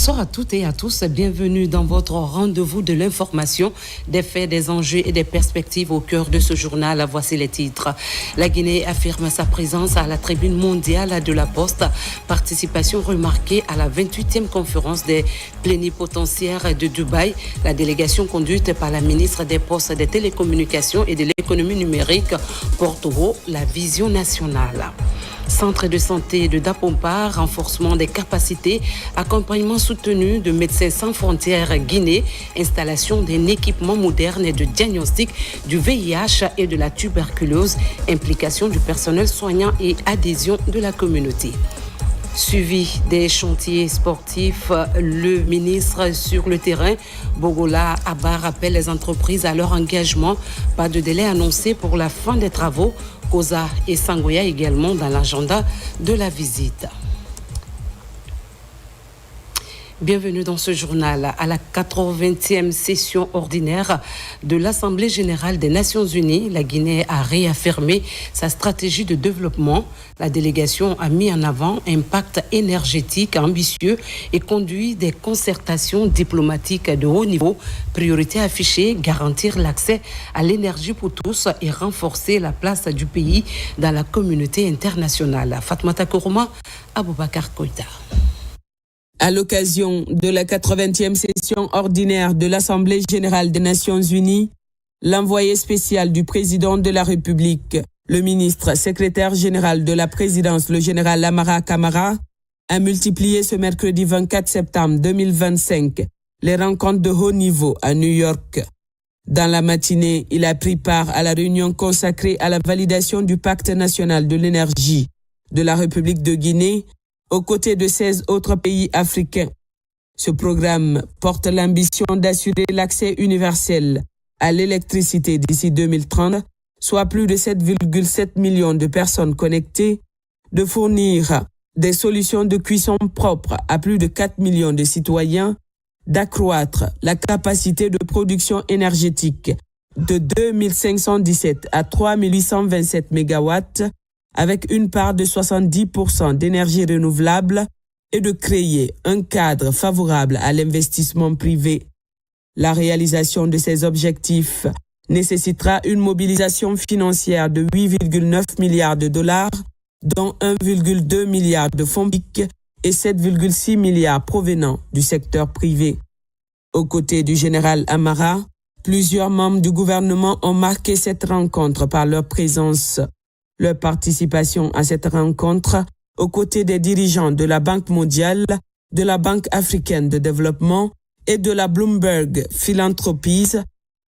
Bonsoir à toutes et à tous. Bienvenue dans votre rendez-vous de l'information, des faits, des enjeux et des perspectives au cœur de ce journal. Voici les titres. La Guinée affirme sa présence à la tribune mondiale de la Poste. Participation remarquée à la 28e conférence des plénipotentiaires de Dubaï. La délégation conduite par la ministre des Postes, des Télécommunications et de l'économie numérique porte haut la vision nationale. Centre de santé de Dapompa, renforcement des capacités, accompagnement soutenu de Médecins sans frontières Guinée, installation d'un équipement moderne de diagnostic du VIH et de la tuberculose, implication du personnel soignant et adhésion de la communauté. Suivi des chantiers sportifs, le ministre sur le terrain, Bogola Abba, rappelle les entreprises à leur engagement. Pas de délai annoncé pour la fin des travaux. Koza et Sangoya également dans l'agenda de la visite. Bienvenue dans ce journal. À la 80e session ordinaire de l'Assemblée générale des Nations unies, la Guinée a réaffirmé sa stratégie de développement. La délégation a mis en avant un pacte énergétique ambitieux et conduit des concertations diplomatiques de haut niveau. Priorité affichée, garantir l'accès à l'énergie pour tous et renforcer la place du pays dans la communauté internationale. Fatmata Kourouma, Aboubakar Koïta. À l'occasion de la 80e session ordinaire de l'Assemblée générale des Nations unies, l'envoyé spécial du président de la République, le ministre secrétaire général de la présidence, le général Amara Kamara, a multiplié ce mercredi 24 septembre 2025 les rencontres de haut niveau à New York. Dans la matinée, il a pris part à la réunion consacrée à la validation du Pacte national de l'énergie de la République de Guinée, aux côtés de 16 autres pays africains. Ce programme porte l'ambition d'assurer l'accès universel à l'électricité d'ici 2030, soit plus de 7,7 millions de personnes connectées, de fournir des solutions de cuisson propres à plus de 4 millions de citoyens, d'accroître la capacité de production énergétique de 2517 à 3827 mégawatts, avec une part de 70% d'énergie renouvelable et de créer un cadre favorable à l'investissement privé. La réalisation de ces objectifs nécessitera une mobilisation financière de 8,9 milliards de dollars, dont 1,2 milliard de fonds publics et 7,6 milliards provenant du secteur privé. Aux côtés du général Amara, plusieurs membres du gouvernement ont marqué cette rencontre par leur présence. Leur participation à cette rencontre, aux côtés des dirigeants de la Banque mondiale, de la Banque africaine de développement et de la Bloomberg Philanthropies,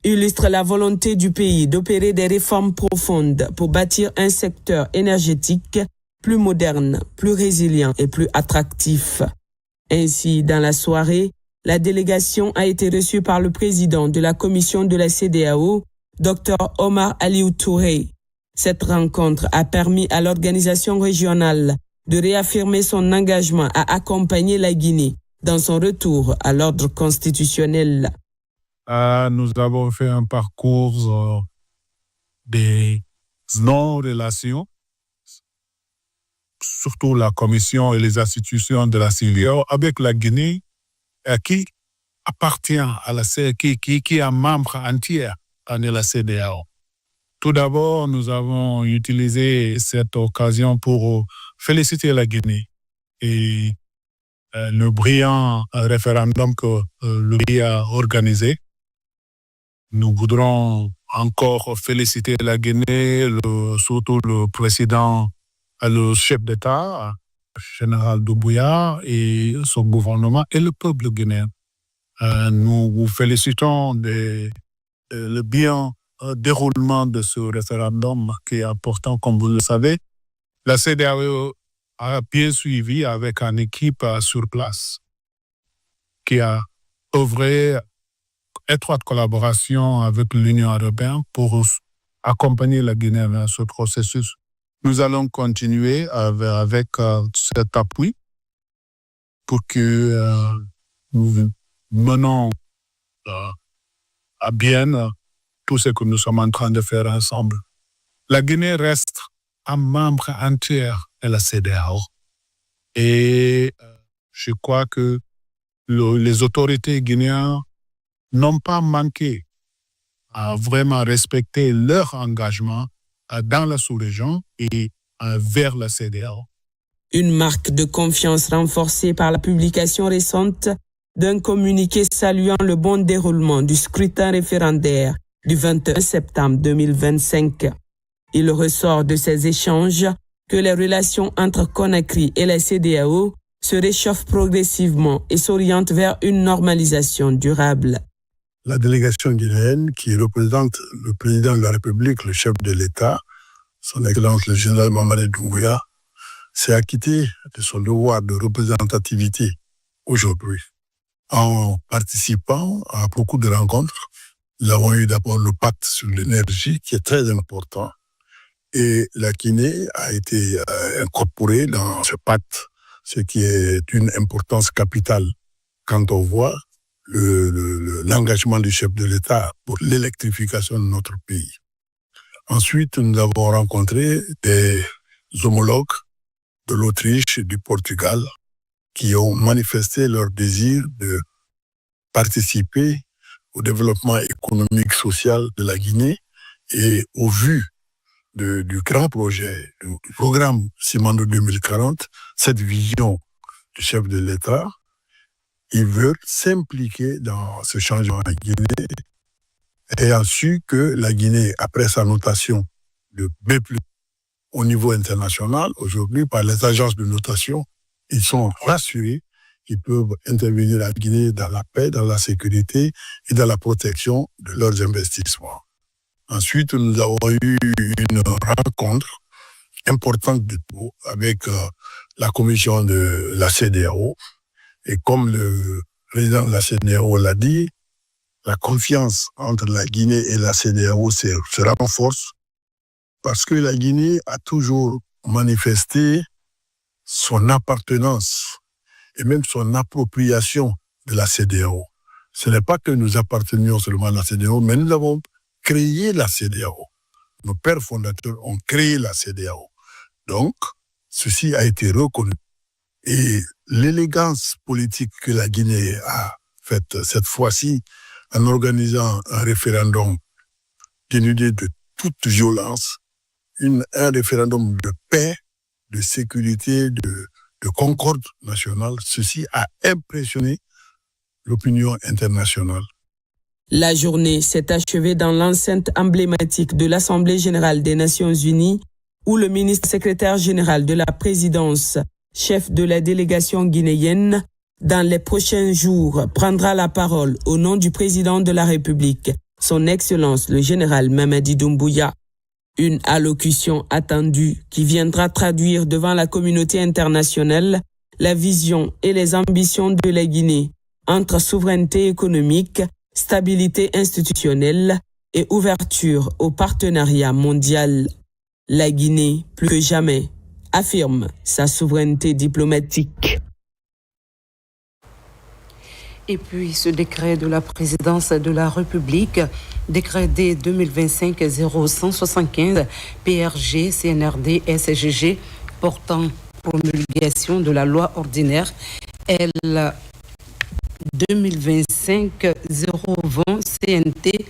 illustre la volonté du pays d'opérer des réformes profondes pour bâtir un secteur énergétique plus moderne, plus résilient et plus attractif. Ainsi, dans la soirée, la délégation a été reçue par le président de la commission de la CEDEAO, Dr Omar Aliou Touré. Cette rencontre a permis à l'organisation régionale de réaffirmer son engagement à accompagner la Guinée dans son retour à l'ordre constitutionnel. Nous avons fait un parcours des non-relations, surtout la Commission et les institutions de la CEDEAO, avec la Guinée, qui appartient à la CEDEAO, qui est un membre entier de la CEDEAO. Tout d'abord, nous avons utilisé cette occasion pour féliciter la Guinée et le brillant référendum que le pays a organisé. Nous voudrons encore féliciter la Guinée, surtout le président, le chef d'État, général Doumbouya et son gouvernement et le peuple guinéen. Nous vous félicitons le bien déroulement de ce référendum qui est important, comme vous le savez. La CEDEAO a bien suivi avec une équipe sur place qui a œuvré étroite collaboration avec l'Union européenne pour accompagner la Guinée dans ce processus. Nous allons continuer avec cet appui pour que nous menons à bien tout ce que nous sommes en train de faire ensemble. La Guinée reste un membre entier de la CEDEAO. Et je crois que les autorités guinéennes n'ont pas manqué à vraiment respecter leur engagement dans la sous-région et vers la CEDEAO. Une marque de confiance renforcée par la publication récente d'un communiqué saluant le bon déroulement du scrutin référendaire du 21 septembre 2025. Il ressort de ces échanges que les relations entre Conakry et la CEDEAO se réchauffent progressivement et s'orientent vers une normalisation durable. La délégation guinéenne qui représente le président de la République, le chef de l'État, son Excellence le général Mamadi Doumbouya, s'est acquitté de son devoir de représentativité aujourd'hui. En participant à beaucoup de rencontres, nous avons eu d'abord le pacte sur l'énergie qui est très important. Et la Guinée a été incorporée dans ce pacte, ce qui est d'une importance capitale quand on voit l'engagement du chef de l'État pour l'électrification de notre pays. Ensuite, nous avons rencontré des homologues de l'Autriche et du Portugal qui ont manifesté leur désir de participer au développement économique social de la Guinée et au vu du grand projet, du programme Simandou 2040, cette vision du chef de l'État, ils veulent s'impliquer dans ce changement à Guinée ayant su que la Guinée, après sa notation de B+, au niveau international, aujourd'hui, par les agences de notation, ils sont rassurés qu'ils peuvent intervenir à Guinée dans la paix, dans la sécurité et dans la protection de leurs investissements. Ensuite, nous avons eu une rencontre importante avec la commission de la CEDEAO. Et comme le président de la CEDEAO l'a dit, la confiance entre la Guinée et la CEDEAO se renforce parce que la Guinée a toujours manifesté son appartenance et même son appropriation de la CEDEAO. Ce n'est pas que nous appartenions seulement à la CEDEAO, mais nous avons créé la CEDEAO. Nos pères fondateurs ont créé la CEDEAO. Donc, ceci a été reconnu. Et l'élégance politique que la Guinée a faite cette fois-ci en organisant un référendum dénudé de toute violence, un référendum de paix, de sécurité, de concorde nationale, ceci a impressionné l'opinion internationale. La journée s'est achevée dans l'enceinte emblématique de l'Assemblée générale des Nations unies où le ministre secrétaire général de la présidence, chef de la délégation guinéenne, dans les prochains jours, prendra la parole au nom du président de la République, son Excellence le général Mamadi Doumbouya. Une allocution attendue qui viendra traduire devant la communauté internationale la vision et les ambitions de la Guinée entre souveraineté économique, stabilité institutionnelle et ouverture au partenariat mondial. La Guinée, plus que jamais, affirme sa souveraineté diplomatique. Et puis ce décret de la présidence de la République, décret D 2025-0175 PRG CNRD SGG portant promulgation de la loi ordinaire L 2025-020 CNT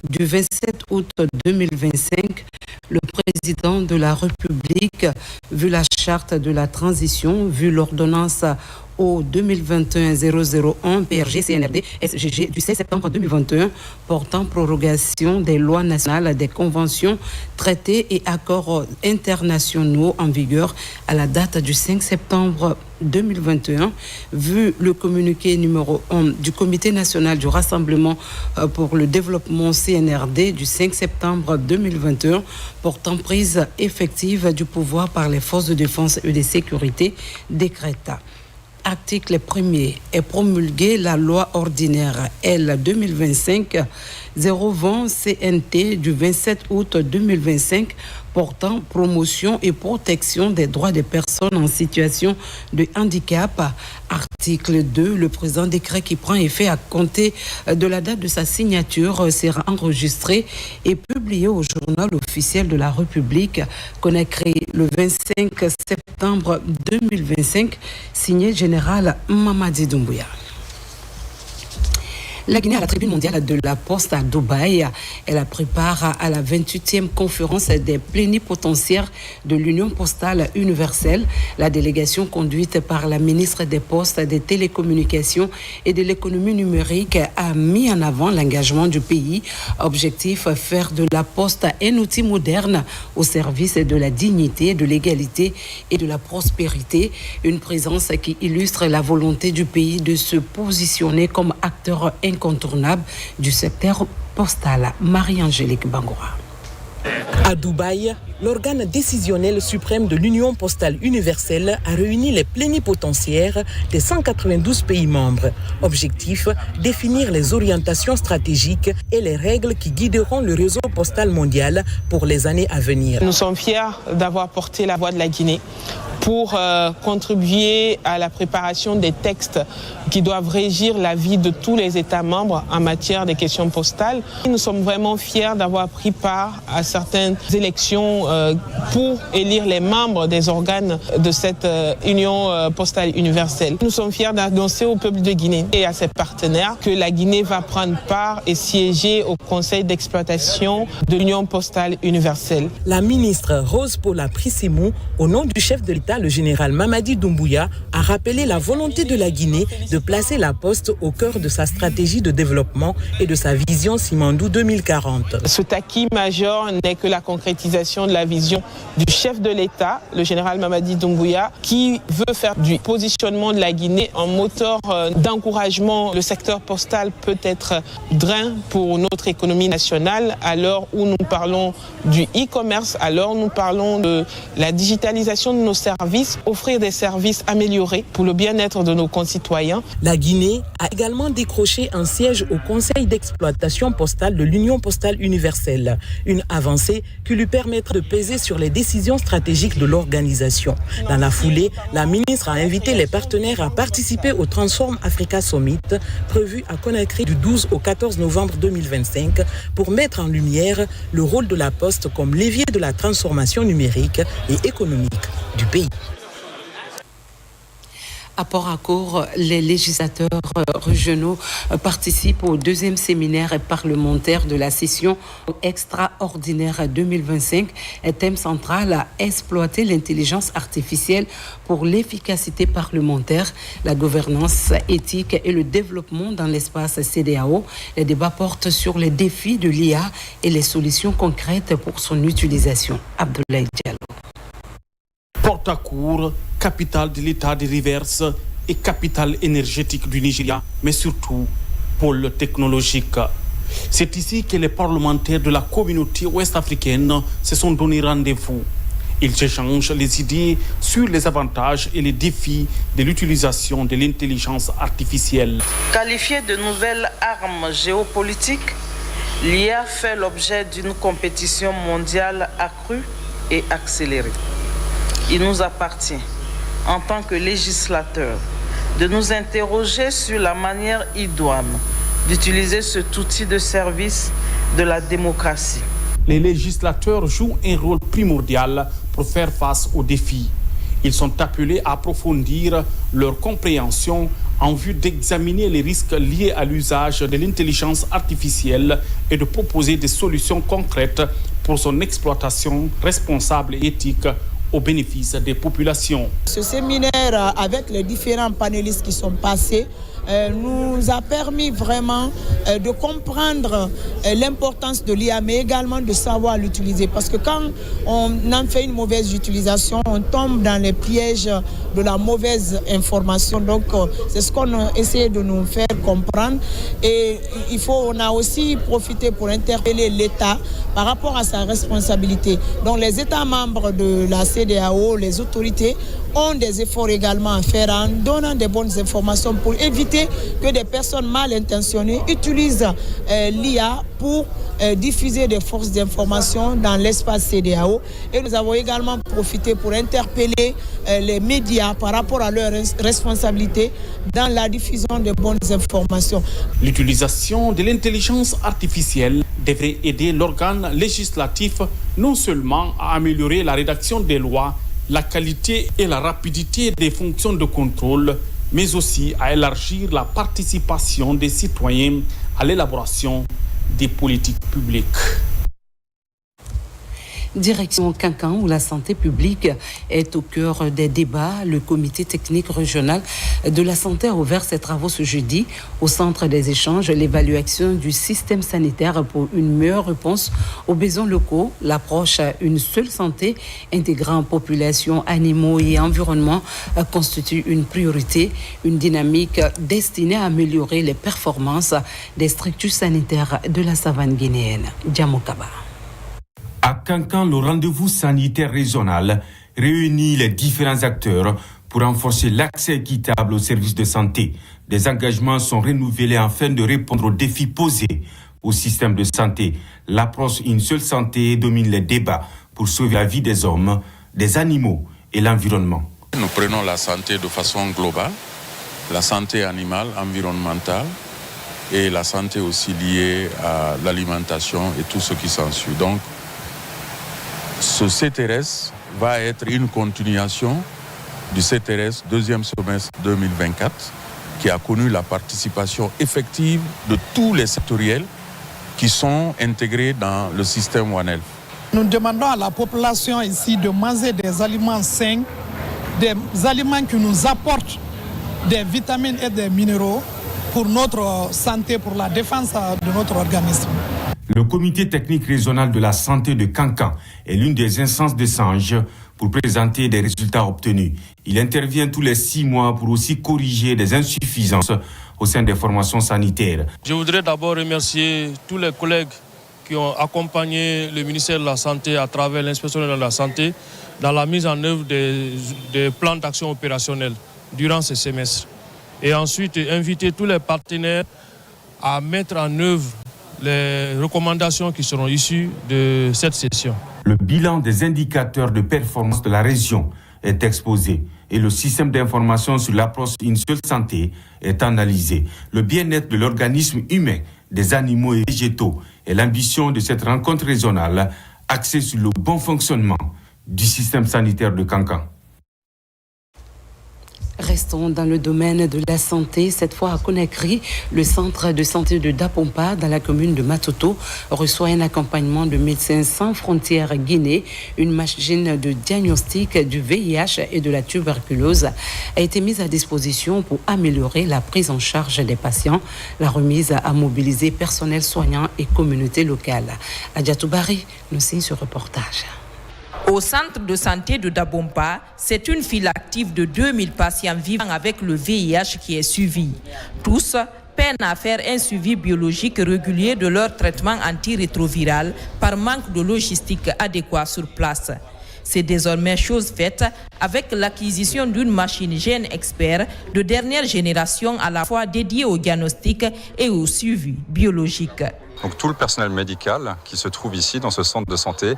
du 27 août 2025, le président de la République, vu la charte de la transition, vu l'ordonnance au 2021-001 PRG CNRD SGG du 16 septembre 2021 portant prorogation des lois nationales, des conventions, traités et accords internationaux en vigueur à la date du 5 septembre 2021, vu le communiqué numéro 1 du Comité national du Rassemblement pour le développement CNRD du 5 septembre 2021 portant prise effective du pouvoir par les forces de défense et de sécurité décréta. Article 1er est promulguée la loi ordinaire L 2025-020 CNT du 27 août 2025 portant promotion et protection des droits des personnes en situation de handicap. Article 2, le présent décret qui prend effet à compter de la date de sa signature sera enregistré et publié au journal officiel de la République, Conakry, le 25 septembre 2025, signé Général Mamadi Doumbouya. La Guinée à la tribune mondiale de la Poste à Dubaï. Elle prépare à la 28e conférence des plénipotentiaires de l'Union postale universelle. La délégation conduite par la ministre des Postes, des Télécommunications et de l'économie numérique a mis en avant l'engagement du pays. Objectif, faire de la Poste un outil moderne au service de la dignité, de l'égalité et de la prospérité. Une présence qui illustre la volonté du pays de se positionner comme acteur incontournable du secteur postal. Marie-Angélique Bangoura. À Dubaï, l'organe décisionnel suprême de l'Union postale universelle a réuni les plénipotentiaires des 192 pays membres. Objectif, définir les orientations stratégiques et les règles qui guideront le réseau postal mondial pour les années à venir. Nous sommes fiers d'avoir porté la voix de la Guinée pour contribuer à la préparation des textes qui doivent régir la vie de tous les États membres en matière des questions postales. Nous sommes vraiment fiers d'avoir pris part à certaines élections pour élire les membres des organes de cette Union postale universelle. Nous sommes fiers d'annoncer au peuple de Guinée et à ses partenaires que la Guinée va prendre part et siéger au conseil d'exploitation de l'Union postale universelle. La ministre Rose Paula Prissimou, au nom du chef de l'État, le général Mamadi Doumbouya, a rappelé la volonté de la Guinée de placer la Poste au cœur de sa stratégie de développement et de sa vision Simandou 2040. Ce acquis majeur n'est que la concrétisation de la vision du chef de l'État, le général Mamadi Doumbouya, qui veut faire du positionnement de la Guinée un moteur d'encouragement. Le secteur postal peut être drain pour notre économie nationale à l'heure où nous parlons du e-commerce, à l'heure où nous parlons de la digitalisation de nos services, offrir des services améliorés pour le bien-être de nos concitoyens. La Guinée a également décroché un siège au Conseil d'exploitation postale de l'Union postale universelle, une avancée qui lui permettra de peser sur les décisions stratégiques de l'organisation. Dans la foulée, la ministre a invité les partenaires à participer au Transform Africa Summit, prévu à Conakry du 12 au 14 novembre 2025, pour mettre en lumière le rôle de la Poste comme levier de la transformation numérique et économique du pays. À Port-Harcourt, les législateurs régionaux participent au deuxième séminaire parlementaire de la session extraordinaire 2025. Un thème central, exploiter l'intelligence artificielle pour l'efficacité parlementaire, la gouvernance éthique et le développement dans l'espace CEDEAO. Les débats portent sur les défis de l'IA et les solutions concrètes pour son utilisation. Abdoulaye Diallo. Port-Harcourt, capitale de l'État de Rivers et capitale énergétique du Nigeria, mais surtout pôle technologique. C'est ici que les parlementaires de la communauté ouest-africaine se sont donné rendez-vous. Ils échangent les idées sur les avantages et les défis de l'utilisation de l'intelligence artificielle. Qualifiée de nouvelle arme géopolitique, l'IA fait l'objet d'une compétition mondiale accrue et accélérée. Il nous appartient, en tant que législateurs, de nous interroger sur la manière idoine d'utiliser cet outil de service de la démocratie. Les législateurs jouent un rôle primordial pour faire face aux défis. Ils sont appelés à approfondir leur compréhension en vue d'examiner les risques liés à l'usage de l'intelligence artificielle et de proposer des solutions concrètes pour son exploitation responsable et éthique au bénéfice des populations. Ce séminaire avec les différents panélistes qui sont passés nous a permis vraiment de comprendre l'importance de l'IA, mais également de savoir l'utiliser. Parce que quand on en fait une mauvaise utilisation, on tombe dans les pièges de la mauvaise information. Donc, c'est ce qu'on a essayé de nous faire comprendre. Et on a aussi profité pour interpeller l'État par rapport à sa responsabilité. Donc, les États membres de la CEDEAO, les autorités, ont des efforts également à faire en donnant des bonnes informations pour éviter que des personnes mal intentionnées utilisent l'IA pour diffuser des fausses informations dans l'espace CEDEAO. Et nous avons également profité pour interpeller les médias par rapport à leurs responsabilités dans la diffusion de bonnes informations. L'utilisation de l'intelligence artificielle devrait aider l'organe législatif non seulement à améliorer la rédaction des lois, la qualité et la rapidité des fonctions de contrôle, mais aussi à élargir la participation des citoyens à l'élaboration des politiques publiques. Direction Kankan, où la santé publique est au cœur des débats. Le comité technique régional de la santé a ouvert ses travaux ce jeudi. Au centre des échanges, l'évaluation du système sanitaire pour une meilleure réponse aux besoins locaux. L'approche à une seule santé intégrant population, animaux et environnement constitue une priorité, une dynamique destinée à améliorer les performances des structures sanitaires de la savane guinéenne. Djamokaba. À Kankan, le rendez-vous sanitaire régional réunit les différents acteurs pour renforcer l'accès équitable aux services de santé. Des engagements sont renouvelés afin de répondre aux défis posés au système de santé. L'approche une seule santé domine les débats pour sauver la vie des hommes, des animaux et l'environnement. Nous prenons la santé de façon globale, la santé animale, environnementale et la santé aussi liée à l'alimentation et tout ce qui s'ensuit. Donc, ce CTRS va être une continuation du CTRS deuxième semestre 2024 qui a connu la participation effective de tous les sectoriels qui sont intégrés dans le système One Health. Nous demandons à la population ici de manger des aliments sains, des aliments qui nous apportent des vitamines et des minéraux pour notre santé, pour la défense de notre organisme. Le comité technique régional de la santé de Kankan est l'une des instances d'échange pour présenter des résultats obtenus. Il intervient tous les 6 mois pour aussi corriger des insuffisances au sein des formations sanitaires. Je voudrais d'abord remercier tous les collègues qui ont accompagné le ministère de la Santé à travers l'inspection de la santé dans la mise en œuvre des plans d'action opérationnels durant ce semestre. Et ensuite, inviter tous les partenaires à mettre en œuvre les recommandations qui seront issues de cette session. Le bilan des indicateurs de performance de la région est exposé et le système d'information sur l'approche une seule santé est analysé. Le bien-être de l'organisme humain, des animaux et végétaux est l'ambition de cette rencontre régionale axée sur le bon fonctionnement du système sanitaire de Kankan. Restons dans le domaine de la santé. Cette fois à Conakry, le centre de santé de Dapompa, dans la commune de Matoto, reçoit un accompagnement de Médecins sans frontières Guinée. Une machine de diagnostic du VIH et de la tuberculose a été mise à disposition pour améliorer la prise en charge des patients. La remise a mobilisé personnel soignant et communauté locale. Adjatou Bari nous signe ce reportage. Au centre de santé de Dabompa, c'est une file active de 2000 patients vivant avec le VIH qui est suivie. Tous peinent à faire un suivi biologique régulier de leur traitement antirétroviral par manque de logistique adéquate sur place. C'est désormais chose faite avec l'acquisition d'une machine Gène Expert de dernière génération à la fois dédiée au diagnostic et au suivi biologique. Donc tout le personnel médical qui se trouve ici dans ce centre de santé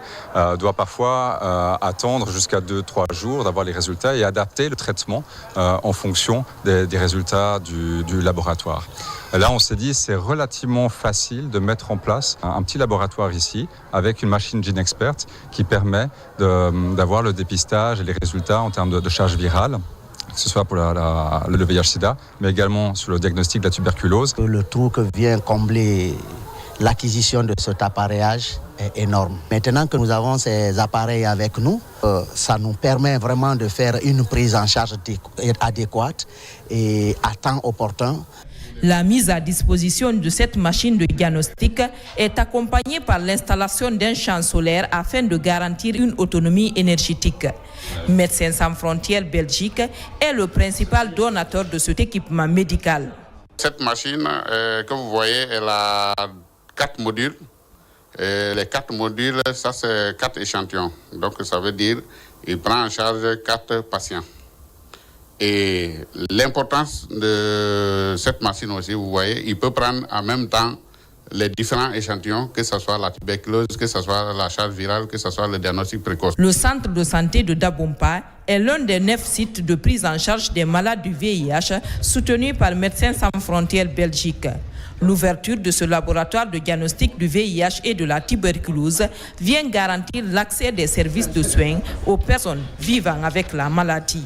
doit parfois attendre jusqu'à 2-3 jours d'avoir les résultats et adapter le traitement en fonction des résultats du laboratoire. Là, on s'est dit c'est relativement facile de mettre en place un petit laboratoire ici avec une machine Gene Expert qui permet d'avoir le dépistage et les résultats en termes de charge virale, que ce soit pour le VIH-Sida, mais également sur le diagnostic de la tuberculose. Le trou que vient combler l'acquisition de cet appareillage est énorme. Maintenant que nous avons ces appareils avec nous, ça nous permet vraiment de faire une prise en charge adéquate et à temps opportun. La mise à disposition de cette machine de diagnostic est accompagnée par l'installation d'un champ solaire afin de garantir une autonomie énergétique. Médecins sans frontières Belgique est le principal donateur de cet équipement médical. Cette machine que vous voyez, elle a 4 modules. Et les 4 modules, ça c'est 4 échantillons. Donc ça veut dire qu'il prend en charge 4 patients. Et l'importance de cette machine aussi, vous voyez, il peut prendre en même temps les différents échantillons, que ce soit la tuberculose, que ce soit la charge virale, que ce soit le diagnostic précoce. Le centre de santé de Dabompa est l'un des 9 sites de prise en charge des malades du VIH soutenus par Médecins sans frontières Belgique. L'ouverture de ce laboratoire de diagnostic du VIH et de la tuberculose vient garantir l'accès des services de soins aux personnes vivant avec la maladie.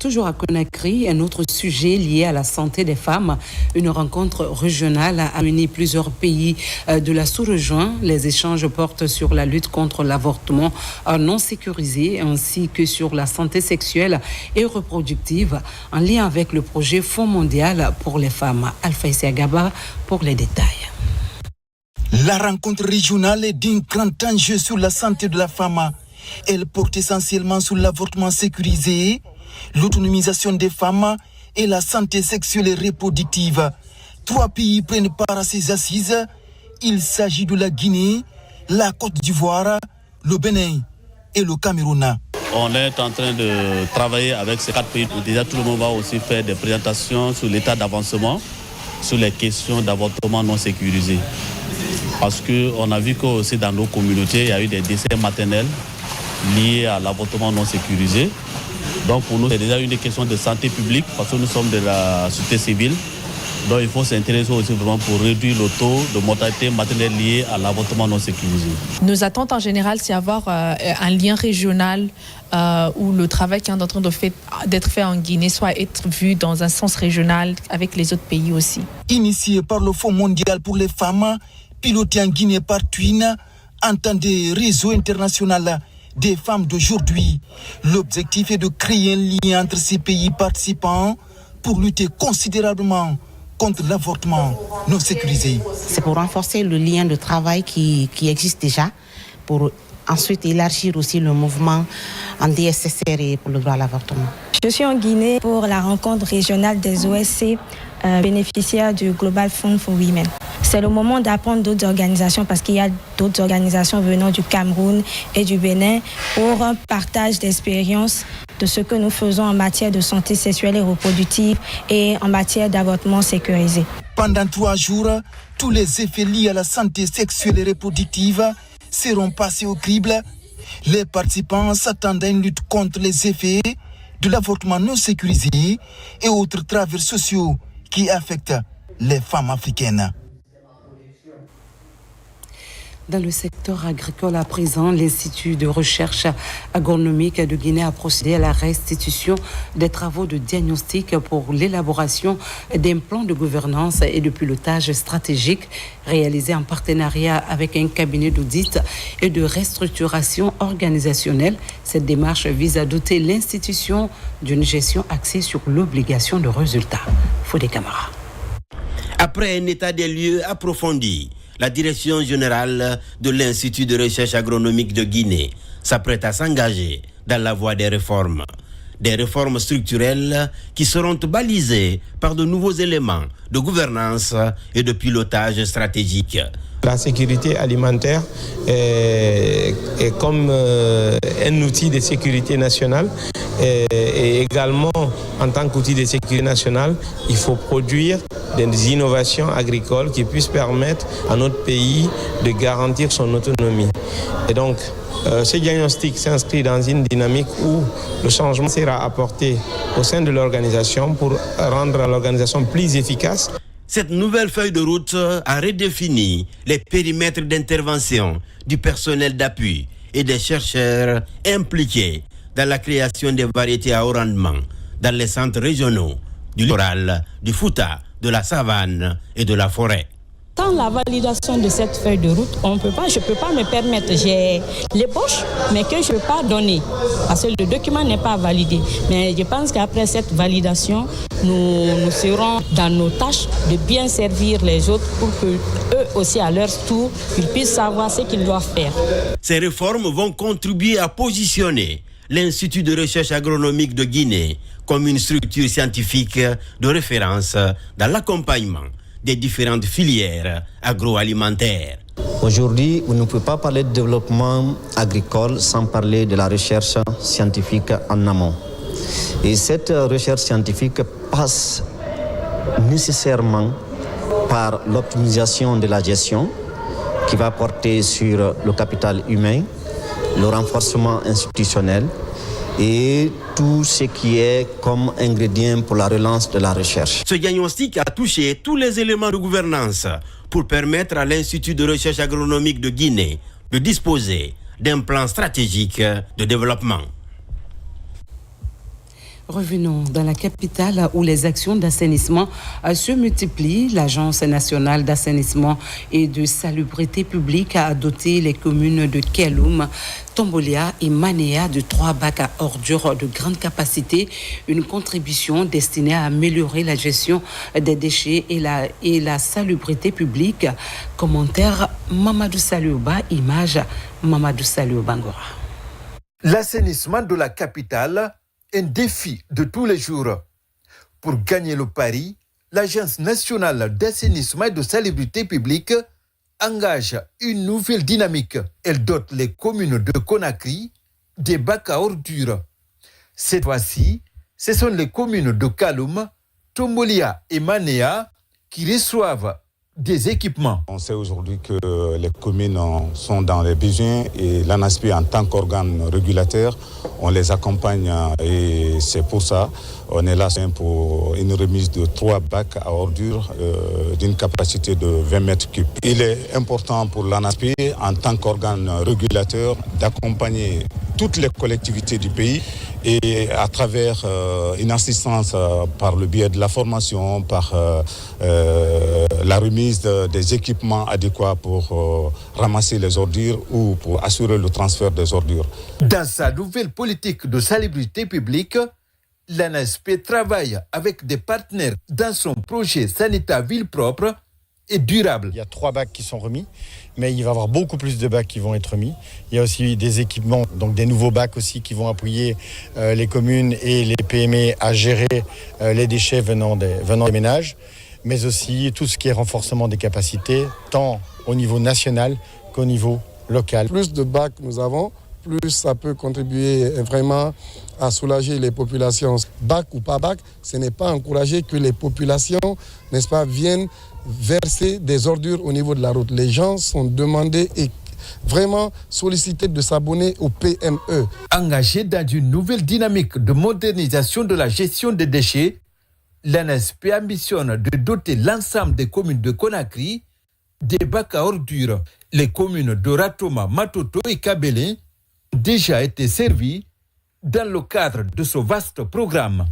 Toujours à Conakry, un autre sujet lié à la santé des femmes. Une rencontre régionale a uni plusieurs pays de la sous-région. Les échanges portent sur la lutte contre l'avortement non sécurisé ainsi que sur la santé sexuelle et reproductive en lien avec le projet Fonds mondial pour les femmes. Alpha Isiagaba pour les détails. La rencontre régionale est d'un grand enjeu sur la santé de la femme. Elle porte essentiellement sur l'avortement sécurisé, l'autonomisation des femmes et la santé sexuelle et reproductive. 3 pays prennent part à ces assises. Il s'agit de la Guinée, la Côte d'Ivoire, le Bénin et le Cameroun. On est en train de travailler avec ces 4 pays. Déjà, tout le monde va aussi faire des présentations sur l'état d'avancement, sur les questions d'avortement non sécurisé. Parce qu'on a vu qu'aussi dans nos communautés, il y a eu des décès maternels liés à l'avortement non sécurisé. Donc pour nous, c'est déjà une question de santé publique parce que nous sommes de la société civile. Donc il faut s'intéresser aussi vraiment pour réduire le taux de mortalité maternelle lié à l'avortement non sécurisé. Nos attentes en général, c'est avoir un lien régional où le travail qui est en train d'être fait en Guinée soit être vu dans un sens régional avec les autres pays aussi. Initié par le Fonds mondial pour les femmes, piloté en Guinée par Twin, entendez réseau international des femmes d'aujourd'hui. L'objectif est de créer un lien entre ces pays participants pour lutter considérablement contre l'avortement non sécurisé. C'est pour renforcer le lien de travail qui existe déjà, pour ensuite élargir aussi le mouvement anti-SSR et pour le droit à l'avortement. Je suis en Guinée pour la rencontre régionale des OSC bénéficiaires du Global Fund for Women. C'est le moment d'apprendre d'autres organisations parce qu'il y a d'autres organisations venant du Cameroun et du Bénin pour un partage d'expériences de ce que nous faisons en matière de santé sexuelle et reproductive et en matière d'avortement sécurisé. Pendant 3 jours, tous les effets liés à la santé sexuelle et reproductive seront passés au crible. Les participants s'attendent à une lutte contre les effets de l'avortement non sécurisé et autres travers sociaux qui affectent les femmes africaines. Dans le secteur agricole à présent, l'Institut de recherche agronomique de Guinée a procédé à la restitution des travaux de diagnostic pour l'élaboration d'un plan de gouvernance et de pilotage stratégique réalisé en partenariat avec un cabinet d'audit et de restructuration organisationnelle. Cette démarche vise à doter l'institution d'une gestion axée sur l'obligation de résultat. Fodé Camara. Après un état des lieux approfondi, la direction générale de l'Institut de recherche agronomique de Guinée s'apprête à s'engager dans la voie des réformes. Des réformes structurelles qui seront balisées par de nouveaux éléments de gouvernance et de pilotage stratégique. La sécurité alimentaire est comme un outil de sécurité nationale et également en tant qu'outil de sécurité nationale, il faut produire des innovations agricoles qui puissent permettre à notre pays de garantir son autonomie. Et donc, ce diagnostic s'inscrit dans une dynamique où le changement sera apporté au sein de l'organisation pour rendre l'organisation plus efficace. Cette nouvelle feuille de route a redéfini les périmètres d'intervention du personnel d'appui et des chercheurs impliqués dans la création des variétés à haut rendement dans les centres régionaux du littoral, du Fouta, de la savane et de la forêt. Sans la validation de cette feuille de route, je ne peux pas me permettre, j'ai l'ébauche, mais que je ne peux pas donner, parce que le document n'est pas validé. Mais je pense qu'après cette validation, nous serons dans nos tâches de bien servir les autres pour qu'eux aussi, à leur tour, ils puissent savoir ce qu'ils doivent faire. Ces réformes vont contribuer à positionner l'Institut de recherche agronomique de Guinée comme une structure scientifique de référence dans l'accompagnement des différentes filières agroalimentaires. Aujourd'hui, on ne peut pas parler de développement agricole sans parler de la recherche scientifique en amont. Et cette recherche scientifique passe nécessairement par l'optimisation de la gestion qui va porter sur le capital humain, le renforcement institutionnel et tout ce qui est comme ingrédient pour la relance de la recherche. Ce diagnostic a touché tous les éléments de gouvernance pour permettre à l'Institut de recherche agronomique de Guinée de disposer d'un plan stratégique de développement. Revenons dans la capitale où les actions d'assainissement se multiplient. L'Agence nationale d'assainissement et de salubrité publique a doté les communes de Keloum, Tombolia et Manéa de 3 bacs à ordures de grande capacité, une contribution destinée à améliorer la gestion des déchets et la salubrité publique. Commentaire Mamadou Saliouba, image Mamadou Saliouba Ngora. L'assainissement de la capitale, un défi de tous les jours. Pour gagner le pari, l'Agence nationale d'assainissement et de salubrité publique engage une nouvelle dynamique. Elle dote les communes de Conakry des bacs à ordures. Cette fois-ci, ce sont les communes de Kaloum, Tombolia et Manéa qui reçoivent des équipements. On sait aujourd'hui que les communes sont dans les besoins et l'ANASPI en tant qu'organe régulateur, on les accompagne et c'est pour ça on est là pour une remise de 3 bacs à ordures d'une capacité de 20 mètres cubes. Il est important pour l'ANASPI en tant qu'organe régulateur d'accompagner toutes les collectivités du pays et à travers une assistance par le biais de la formation, par la remise des équipements adéquats pour ramasser les ordures ou pour assurer le transfert des ordures. Dans sa nouvelle politique de salubrité publique, l'ANASP travaille avec des partenaires dans son projet sanitaire ville propre et durable. Il y a 3 bacs qui sont remis, mais il va y avoir beaucoup plus de bacs qui vont être mis. Il y a aussi des équipements, donc des nouveaux bacs aussi qui vont appuyer les communes et les PME à gérer les déchets venant des ménages, mais aussi tout ce qui est renforcement des capacités, tant au niveau national qu'au niveau local. Plus de bacs nous avons, plus ça peut contribuer vraiment à soulager les populations. Bac ou pas bac, ce n'est pas encourager que les populations, n'est-ce pas, viennent verser des ordures au niveau de la route. Les gens sont demandés et vraiment sollicités de s'abonner au PME. Engagé dans une nouvelle dynamique de modernisation de la gestion des déchets, l'ANASP ambitionne de doter l'ensemble des communes de Conakry des bacs à ordures. Les communes de Ratoma, Matoto et Kabélé ont déjà été servies dans le cadre de ce vaste programme.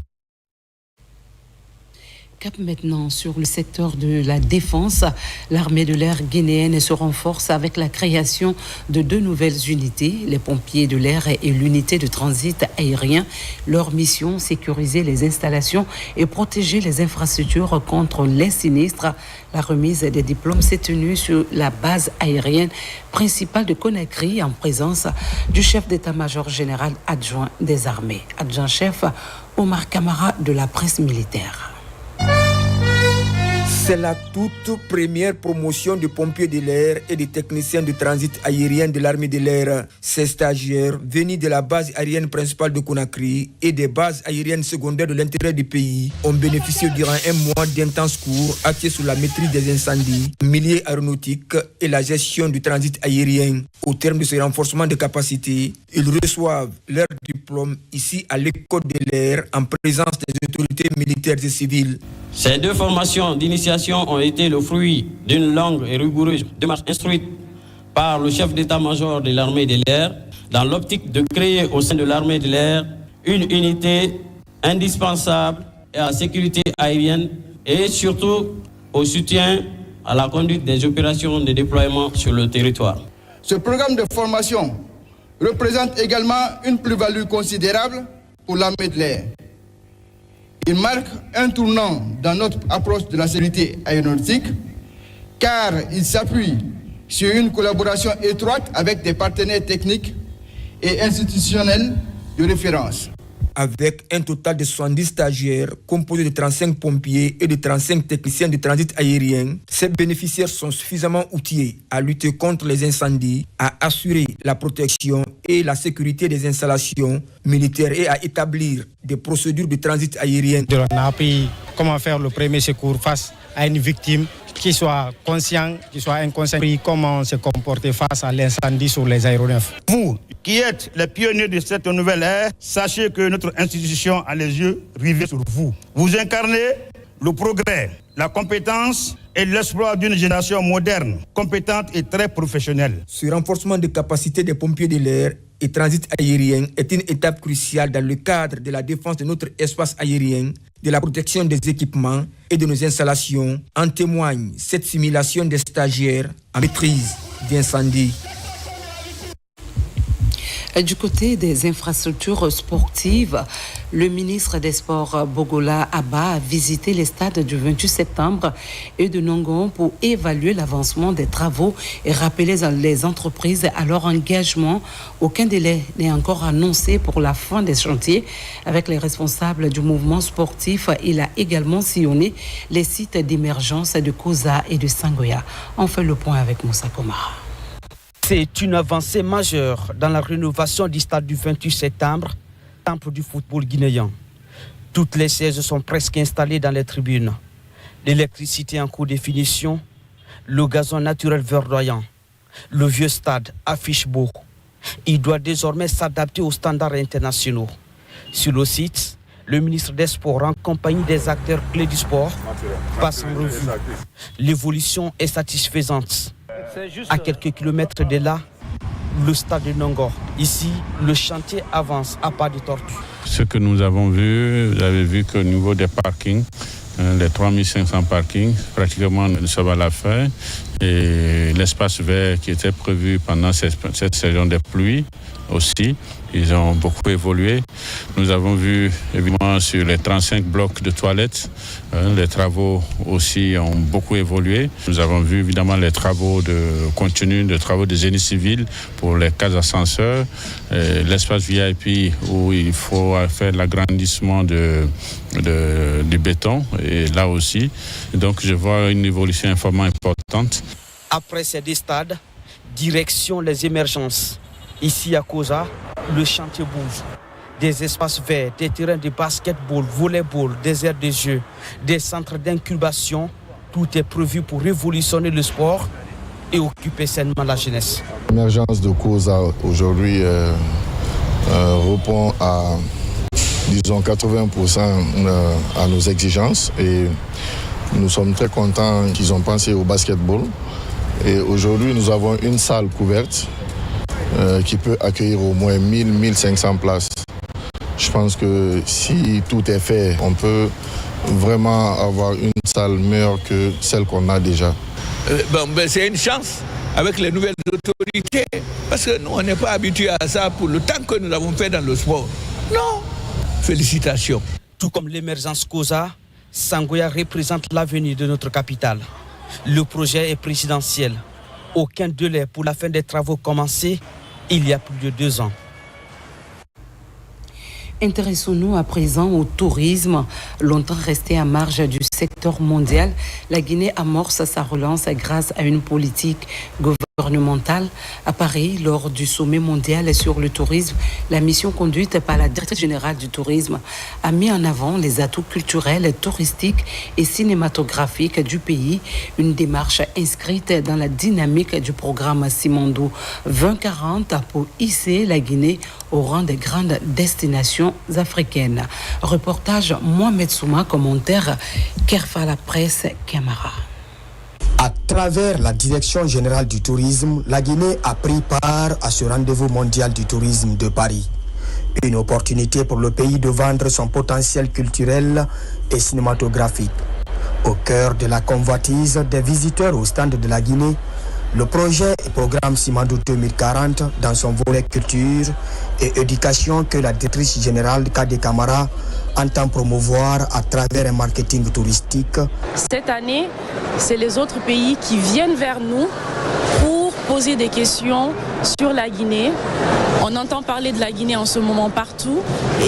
Cap maintenant sur le secteur de la défense. L'armée de l'air guinéenne se renforce avec la création de 2 nouvelles unités, les pompiers de l'air et l'unité de transit aérien. Leur mission, sécuriser les installations et protéger les infrastructures contre les sinistres. La remise des diplômes s'est tenue sur la base aérienne principale de Conakry en présence du chef d'état-major général adjoint des armées. Adjoint-chef Omar Kamara de la presse militaire. C'est la toute première promotion de pompiers de l'air et de techniciens de transit aérien de l'armée de l'air. Ces stagiaires, venus de la base aérienne principale de Conakry et des bases aériennes secondaires de l'intérieur du pays, ont bénéficié durant un mois d'intenses cours axés sur la maîtrise des incendies, milieu aéronautique et la gestion du transit aérien. Au terme de ce renforcement de capacité, ils reçoivent leur diplôme ici à l'école de l'air en présence des autorités militaires et civiles. Ces 2 formations d'initiation ont été le fruit d'une longue et rigoureuse démarche instruite par le chef d'état-major de l'armée de l'air dans l'optique de créer au sein de l'armée de l'air une unité indispensable à la sécurité aérienne et surtout au soutien à la conduite des opérations de déploiement sur le territoire. Ce programme de formation représente également une plus-value considérable pour l'armée de l'air. Il marque un tournant dans notre approche de la sécurité aéronautique car il s'appuie sur une collaboration étroite avec des partenaires techniques et institutionnels de référence. Avec un total de 70 stagiaires composés de 35 pompiers et de 35 techniciens de transit aérien, ces bénéficiaires sont suffisamment outillés à lutter contre les incendies, à assurer la protection et la sécurité des installations militaires et à établir des procédures de transit aérien. On a appris comment faire le premier secours face à une victime, qui soit conscient, qui soit inconscient, comment se comporter face à l'incendie sur les aéronefs. Vous, qui êtes les pionniers de cette nouvelle ère, sachez que notre institution a les yeux rivés sur vous. Vous incarnez le progrès, la compétence et l'espoir d'une génération moderne, compétente et très professionnelle. Ce renforcement des capacités des pompiers de l'air et transit aérien est une étape cruciale dans le cadre de la défense de notre espace aérien, de la protection des équipements et de nos installations. En témoigne cette simulation des stagiaires en maîtrise d'incendie. Du côté des infrastructures sportives, le ministre des Sports Bogola Abba a visité les stades du 28 septembre et de Nongon pour évaluer l'avancement des travaux et rappeler les entreprises à leur engagement. Aucun délai n'est encore annoncé pour la fin des chantiers. Avec les responsables du mouvement sportif, il a également sillonné les sites d'émergence de Koza et de Sangoya. On fait le point avec Moussa Komara. C'est une avancée majeure dans la rénovation du stade du 28 septembre, temple du football guinéen. Toutes les sièges sont presque installées dans les tribunes. L'électricité en cours de finition, le gazon naturel verdoyant. Le vieux stade affiche beau. Il doit désormais s'adapter aux standards internationaux. Sur le site, le ministre des Sports, en compagnie des acteurs clés du sport, passe en revue. L'évolution est satisfaisante. À quelques kilomètres de là, le stade de Nongor. Ici, le chantier avance à pas de tortue. Ce que nous avons vu, vous avez vu qu'au niveau des parkings, les 3500 parkings, pratiquement nous sommes à la fin. Et l'espace vert qui était prévu pendant cette saison des pluies aussi, ils ont beaucoup évolué. Nous avons vu évidemment sur les 35 blocs de toilettes, les travaux aussi ont beaucoup évolué. Nous avons vu évidemment les travaux de travaux de génie civil pour les cases ascenseurs, l'espace VIP où il faut faire l'agrandissement du béton, et là aussi. Donc je vois une évolution vraiment importante. Après ces deux stades, direction les émergences. Ici à Koza, le chantier bouge. Des espaces verts, des terrains de basketball, volleyball, des aires de jeu, des centres d'incubation. Tout est prévu pour révolutionner le sport et occuper sainement la jeunesse. L'émergence de Koza aujourd'hui répond à, disons, 80% à nos exigences et nous sommes très contents qu'ils ont pensé au basketball. Et aujourd'hui, nous avons une salle couverte qui peut accueillir au moins 1000-1500 places. Je pense que si tout est fait, on peut vraiment avoir une salle meilleure que celle qu'on a déjà. C'est une chance avec les nouvelles autorités, parce que nous, on n'est pas habitués à ça pour le temps que nous avons fait dans le sport. Non, félicitations. Tout comme l'émergence Koza, Sangoya représente l'avenir de notre capitale. Le projet est présidentiel. Aucun délai pour la fin des travaux commencés il y a plus de 2 ans. Intéressons-nous à présent au tourisme. Longtemps resté à marge du secteur mondial, la Guinée amorce sa relance grâce à une politique gouvernementale. À Paris, lors du sommet mondial sur le tourisme, la mission conduite par la directrice générale du tourisme a mis en avant les atouts culturels, touristiques et cinématographiques du pays. Une démarche inscrite dans la dynamique du programme Simandou 2040 pour hisser la Guinée au rang des grandes destinations africaines. Reportage Mohamed Souma, commentaire Kerfa la presse Camara. À travers la Direction générale du tourisme, la Guinée a pris part à ce rendez-vous mondial du tourisme de Paris. Une opportunité pour le pays de vendre son potentiel culturel et cinématographique. Au cœur de la convoitise des visiteurs au stand de la Guinée, le projet et programme Simandou 2040 dans son volet culture et éducation que la directrice générale Kade Camara entend promouvoir à travers un marketing touristique. Cette année, c'est les autres pays qui viennent vers nous pour poser des questions sur la Guinée. On entend parler de la Guinée en ce moment partout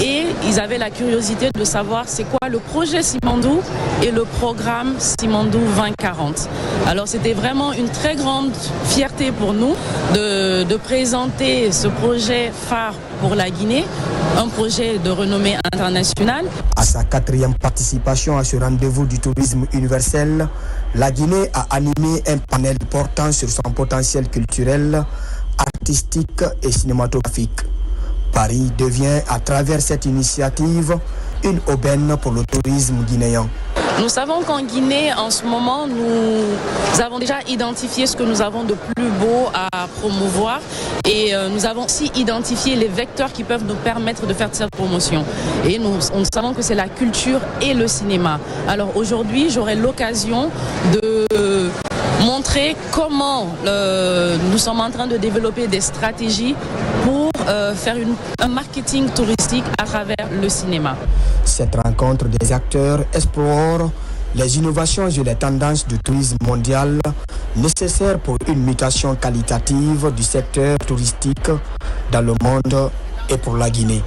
et ils avaient la curiosité de savoir c'est quoi le projet Simandou et le programme Simandou 2040. Alors c'était vraiment une très grande fierté pour nous de présenter ce projet phare pour la Guinée, un projet de renommée internationale. À sa 4e participation à ce rendez-vous du tourisme universel, la Guinée a animé un panel portant sur son potentiel culturel, artistique et cinématographique. Paris devient, à travers cette initiative, une aubaine pour le tourisme guinéen. Nous savons qu'en Guinée, en ce moment, nous avons déjà identifié ce que nous avons de plus beau à promouvoir et nous avons aussi identifié les vecteurs qui peuvent nous permettre de faire cette promotion. Et nous savons que c'est la culture et le cinéma. Alors aujourd'hui, j'aurai l'occasion de montrer comment nous sommes en train de développer des stratégies pour faire un marketing touristique à travers le cinéma. Cette rencontre des acteurs explore les innovations et les tendances du tourisme mondial nécessaires pour une mutation qualitative du secteur touristique dans le monde et pour la Guinée.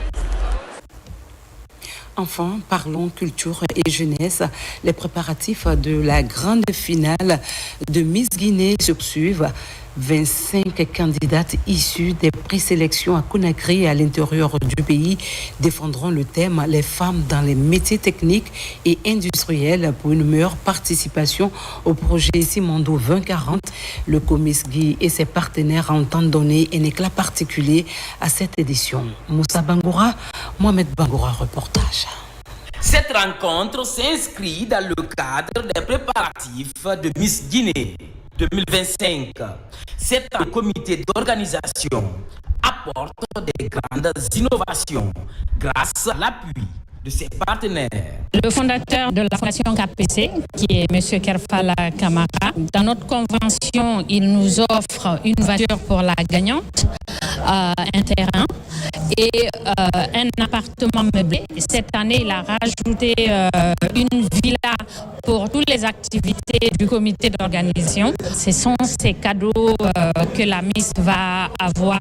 Enfin, parlons culture et jeunesse. Les préparatifs de la grande finale de Miss Guinée se poursuivent. 25 candidates issues des présélections à Conakry et à l'intérieur du pays défendront le thème « Les femmes dans les métiers techniques et industriels » pour une meilleure participation au projet Simondo 2040. Le Comiss Guy et ses partenaires entendent donner un éclat particulier à cette édition. Moussa Bangoura, Mohamed Bangoura, reportage. Cette rencontre s'inscrit dans le cadre des préparatifs de Miss Guinée 2025. Cet comité d'organisation apporte des grandes innovations grâce à l'appui de ses partenaires. Le fondateur de la fondation KPC, qui est M. Kerfala Kamara, dans notre convention, il nous offre une voiture pour la gagnante, un terrain et un appartement meublé. Cette année, il a rajouté une villa pour toutes les activités du comité d'organisation. Ce sont ces cadeaux que la Miss va avoir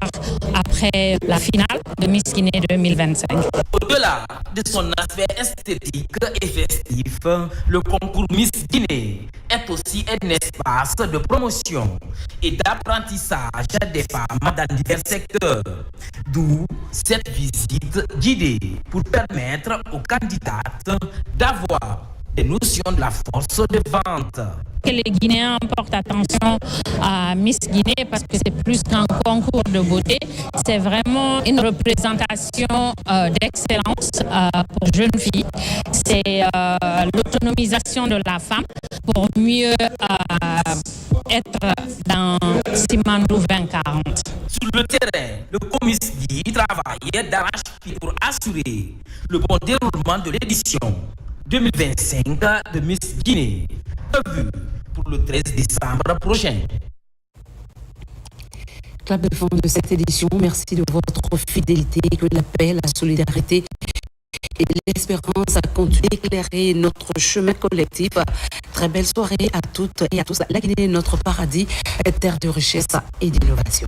après la finale de Miss Guinée 2025. Au-delà de son aspect esthétique et festif, le concours Miss Guinée est aussi un espace de promotion et d'apprentissage des femmes dans divers secteurs. D'où cette visite guidée pour permettre aux candidates d'avoir des notions de la force de vente. Que les Guinéens portent attention à Miss Guinée parce que c'est plus qu'un concours de beauté, c'est vraiment une représentation d'excellence pour jeunes filles. C'est l'autonomisation de la femme pour mieux être dans Simandou 2040. Sur le terrain, le Comiss Guy travaille d'arrache-pied pour assurer le bon déroulement de l'édition 2025 de Miss Guinée, prévu pour le 13 décembre prochain. Clap de fin de cette édition. Merci de votre fidélité. Que la paix, la solidarité et l'espérance continuent d'éclairer notre chemin collectif. Très belle soirée à toutes et à tous. La Guinée est notre paradis, terre de richesse et d'innovation.